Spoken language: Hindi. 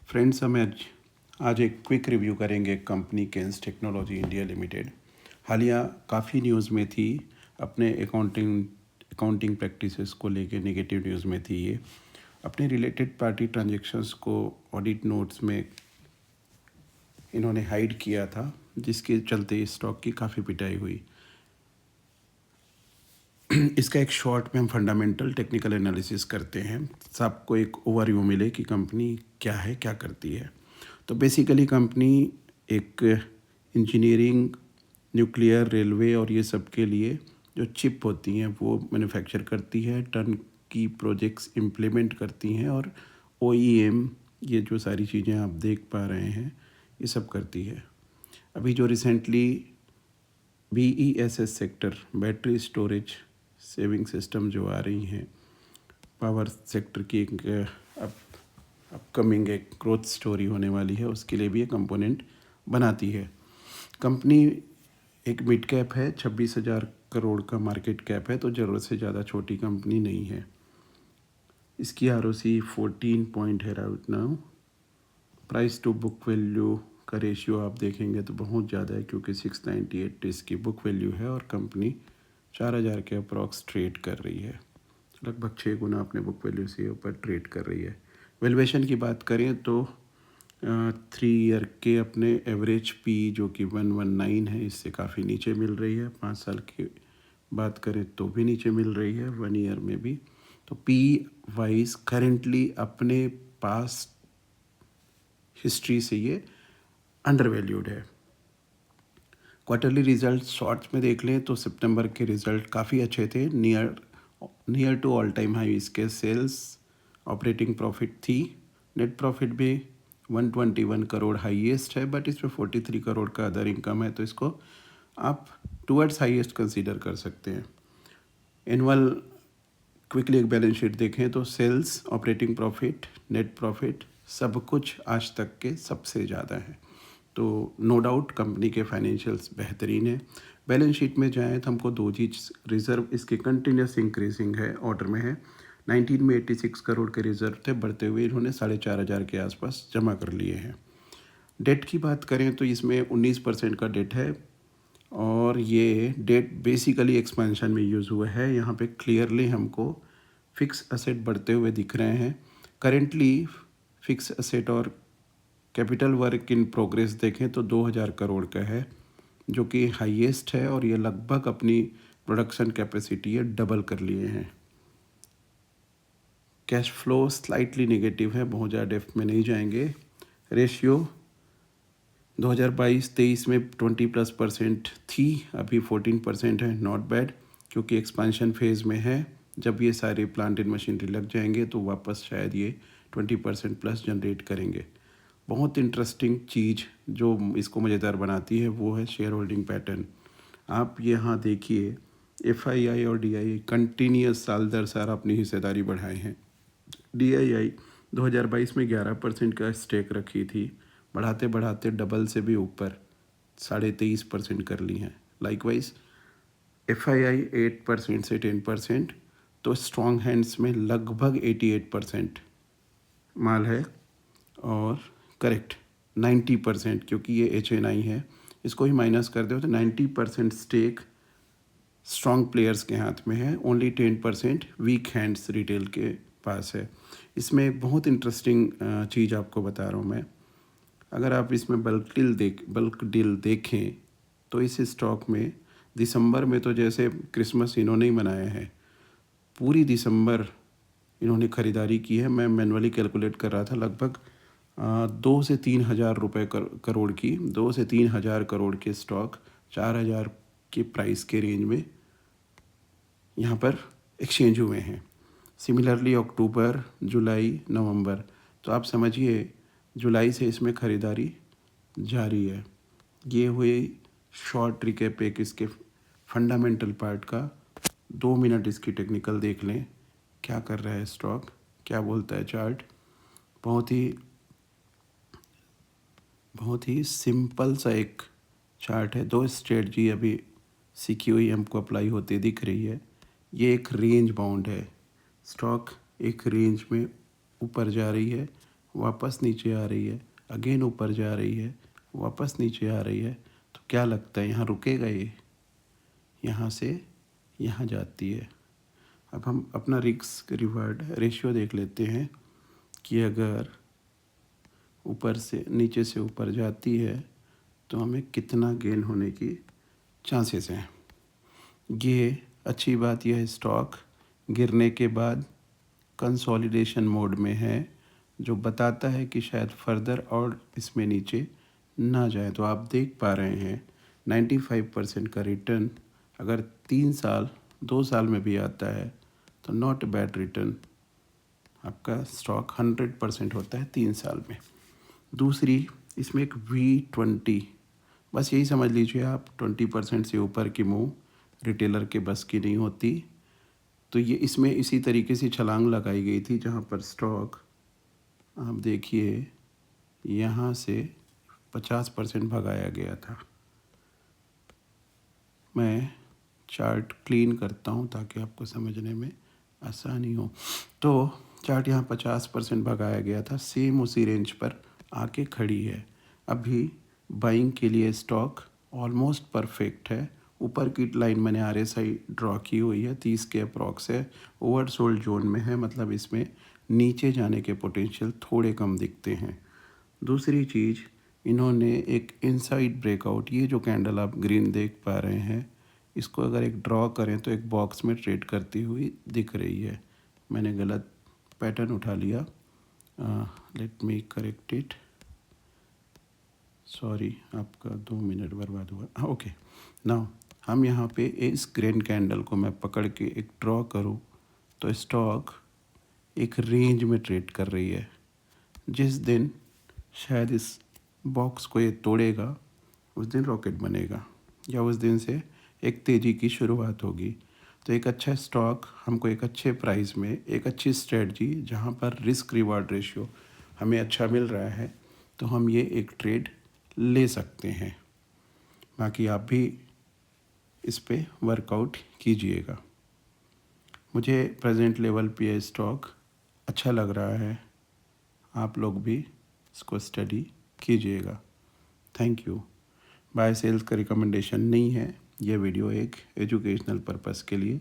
फ्रेंड्स, हम आज एक क्विक रिव्यू करेंगे company Kaynes technology India limited. हालिया काफ़ी न्यूज़ में थी, अपने अकाउंटिंग प्रैक्टिसेस को लेके नेगेटिव न्यूज़ में थी। ये अपने रिलेटेड पार्टी ट्रांजैक्शंस को ऑडिट नोट्स में इन्होंने हाइड किया था, जिसके चलते स्टॉक की काफ़ी पिटाई हुई। इसका एक शॉर्ट में हम फंडामेंटल टेक्निकल एनालिसिस करते हैं, सबको एक ओवरव्यू मिले कि कंपनी क्या है, क्या करती है। तो बेसिकली कंपनी एक इंजीनियरिंग, न्यूक्लियर, रेलवे और ये सब के लिए जो चिप होती हैं वो मैन्युफैक्चर करती है, टर्न की प्रोजेक्ट्स इम्प्लीमेंट करती हैं, और OEM ये जो सारी चीज़ें आप देख पा रहे हैं ये सब करती है। अभी जो recently BESS sector, battery storage saving system जो आ रही हैं, पावर सेक्टर की एक अपकमिंग एक ग्रोथ स्टोरी होने वाली है, उसके लिए भी ये कंपोनेंट बनाती है। कंपनी एक मिड कैप है, 26,000 करोड़ का मार्केट कैप है, तो ज़रूरत से ज़्यादा छोटी कंपनी नहीं है। इसकी ROC 14 पॉइंट है right now. Price to book value का रेशियो आप देखेंगे तो बहुत ज़्यादा है, क्योंकि 698 इसकी बुक वैल्यू है और कंपनी 4,000 के अप्रॉक्स ट्रेड कर रही है। लगभग 6 गुना अपने बुक वैल्यू से ऊपर ट्रेड कर रही है। वैल्यूएशन की बात करें तो 3 ईयर के अपने एवरेज पी जो कि 119 है, इससे काफ़ी नीचे मिल रही है। 5 साल की बात करें तो भी नीचे मिल रही है, 1 ईयर में भी। तो पी वाइज करेंटली अपने पास हिस्ट्री से ये अंडर वैल्यूड है। क्वार्टरली रिजल्ट शॉर्ट्स में देख लें तो सितंबर के रिजल्ट काफ़ी अच्छे थे, near to all time high इसके सेल्स, ऑपरेटिंग प्रॉफिट थी, नेट प्रॉफिट भी 121 करोड़ हाईएस्ट है, बट इसमें 43 करोड़ का अदर इनकम है, तो इसको आप टुवर्ड्स हाईएस्ट कंसीडर कर सकते हैं। एनुअल क्विकली एक बैलेंस शीट देखें तो sales, operating profit, net profit सब कुछ आज तक के सबसे ज़्यादा है, तो नो डाउट कंपनी के फाइनेंशियल्स बेहतरीन है। बैलेंस शीट में जाएँ तो हमको दो चीज़, रिज़र्व इसके कंटिन्यूस इंक्रीजिंग है, ऑर्डर में है। 19 में 86 करोड़ के रिज़र्व थे, बढ़ते हुए इन्होंने 4,500 के आसपास जमा कर लिए हैं। डेट की बात करें तो इसमें 19% का डेट है, और ये डेट बेसिकली एक्सपेंशन में यूज़ हुआ है। यहाँ पे क्लियरली हमको फिक्स असेट बढ़ते हुए दिख रहे हैं। करेंटली फिक्स असेट और कैपिटल वर्क इन प्रोग्रेस देखें तो 2,000 करोड़ का है, जो कि हाईएस्ट है, और ये लगभग अपनी प्रोडक्शन कैपेसिटी है डबल कर लिए हैं। कैश फ्लो स्लाइटली नेगेटिव है, बहुत ज़्यादा डेप्थ में नहीं जाएंगे। रेशियो 2022-23 में 20+% थी, अभी 14% है, नॉट बैड, क्योंकि एक्सपेंशन फेज़ में है। जब ये सारे प्लांट एंड मशीनरी लग जाएंगे तो वापस शायद ये 20% प्लस जनरेट करेंगे। बहुत इंटरेस्टिंग चीज़ जो इसको मज़ेदार बनाती है वो है शेयर होल्डिंग पैटर्न। आप यहाँ देखिए, FII और DII कंटिन्यूस साल दर साल अपनी हिस्सेदारी बढ़ाए हैं। DII 2022 में 11% का स्टेक रखी थी, बढ़ाते बढ़ाते डबल से भी ऊपर 23.5% कर ली हैं। लाइकवाइज FII 8% से 10%, तो स्ट्रॉन्ग हैंड्स में लगभग 88% माल है, और करेक्ट 90%, क्योंकि ये HNI है, इसको ही माइनस कर दो तो 90% स्टेक स्ट्रॉन्ग प्लेयर्स के हाथ में है, ओनली 10% वीक हैंड्स रिटेल के पास है। इसमें एक बहुत इंटरेस्टिंग चीज़ आपको बता रहा हूँ मैं। अगर आप इसमें बल्क डील देखें तो इस स्टॉक में दिसंबर में तो जैसे क्रिसमस इन्होंने ही मनाया है, पूरी दिसंबर इन्होंने ख़रीदारी की है। मैं मैनुअली कैलकुलेट कर रहा था, लगभग 2 से 3 हज़ार रुपये करोड़ की, 2 से 3 हज़ार करोड़ के स्टॉक 4,000 के प्राइस के रेंज में यहाँ पर एक्सचेंज हुए हैं। सिमिलरली अक्टूबर, जुलाई, नवंबर, तो आप समझिए जुलाई से इसमें ख़रीदारी जारी है। ये हुई शॉर्ट रिकैप एक इसके फंडामेंटल पार्ट का। 2 मिनट इसकी टेक्निकल देख लें, क्या कर रहा है स्टॉक, क्या बोलता है चार्ट। बहुत ही सिंपल सा एक चार्ट है, 2 स्ट्रेटजी अभी सीखी हुई हमको अप्लाई होती दिख रही है। ये एक रेंज बाउंड है, स्टॉक एक रेंज में ऊपर जा रही है, वापस नीचे आ रही है, अगेन ऊपर जा रही है, वापस नीचे आ रही है, तो क्या लगता है यहाँ रुकेगा ये? यहाँ से यहाँ जाती है। अब हम अपना रिस्क रिवार्ड रेशियो देख लेते हैं कि अगर ऊपर से नीचे से ऊपर जाती है तो हमें कितना गेन होने की चांसेस हैं। ये अच्छी बात यह है, स्टॉक गिरने के बाद कंसोलिडेशन मोड में है, जो बताता है कि शायद फर्दर और इसमें नीचे ना जाए। तो आप देख पा रहे हैं 95% का रिटर्न अगर 3 साल 2 साल में भी आता है तो नॉट बैड रिटर्न। आपका स्टॉक 100% होता है 3 साल में। दूसरी, इसमें एक V20, बस यही समझ लीजिए आप, 20% से ऊपर की मूव रिटेलर के बस की नहीं होती। तो ये इसमें इसी तरीके से छलांग लगाई गई थी, जहाँ पर स्टॉक आप देखिए यहाँ से 50% भगाया गया था। मैं चार्ट क्लीन करता हूँ ताकि आपको समझने में आसानी हो। तो चार्ट यहाँ 50% भगाया गया था, सेम उसी रेंज पर आके खड़ी है। अभी बाइंग के लिए स्टॉक ऑलमोस्ट परफेक्ट है। ऊपर की लाइन मैंने RSI ड्रॉ की हुई है, 30 के अप्रॉक्स है, ओवरसोल्ड जोन में है, मतलब इसमें नीचे जाने के पोटेंशियल थोड़े कम दिखते हैं। दूसरी चीज़, इन्होंने एक इनसाइड ब्रेकआउट, ये जो कैंडल आप ग्रीन देख पा रहे हैं, इसको अगर एक ड्रॉ करें तो एक बॉक्स में ट्रेड करती हुई दिख रही है। मैंने गलत पैटर्न उठा लिया, let me correct it, sorry, आपका 2 मिनट बर्बाद हुआ। ओके, नाउ हम यहाँ पे इस ग्रीन कैंडल को मैं पकड़ के एक ड्रॉ करूँ तो स्टॉक एक रेंज में ट्रेड कर रही है। जिस दिन शायद इस बॉक्स को ये तोड़ेगा उस दिन रॉकेट बनेगा, या उस दिन से एक तेज़ी की शुरुआत होगी। तो एक अच्छा स्टॉक हमको एक अच्छे प्राइस में, एक अच्छी स्ट्रेटजी जहाँ पर रिस्क रिवार्ड रेशियो हमें अच्छा मिल रहा है, तो हम ये एक ट्रेड ले सकते हैं। बाकी आप भी इस पे वर्कआउट कीजिएगा। मुझे प्रेजेंट लेवल पे ये स्टॉक अच्छा लग रहा है, आप लोग भी इसको स्टडी कीजिएगा। Thank you. बाय सेल्स का रिकमेंडेशन नहीं है, यह वीडियो एक एजुकेशनल पर्पस के लिए